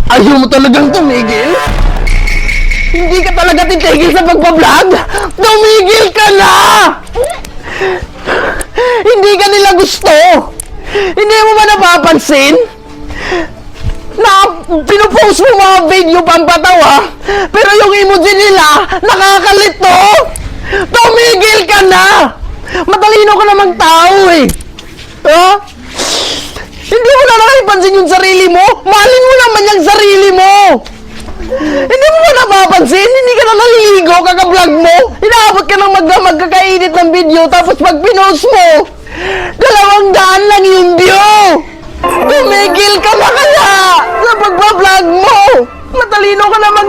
Ayaw mo talagang tumigil? Hindi ka talaga titigil sa pagbablog? Tumigil ka na! Hindi ka nila gusto! Hindi mo ba napapansin? Na pinupost mo mga video pampatawa, pero yung emoji nila, nakakalito! Tumigil ka na! Matalino ka namang tao eh! Ha? Hindi mo na nakipansin yung sarili mo? Mahalin mo naman yung sarili mo! Hindi mo ba napapansin? Hindi ka na naliligo kaka-vlog mo? Inaabot ka ng magdamag kakainit ng video tapos pag pinost mo, 200 lang yung view! Tumigil ka na kaya sa pagbablog mo! Matalino ka naman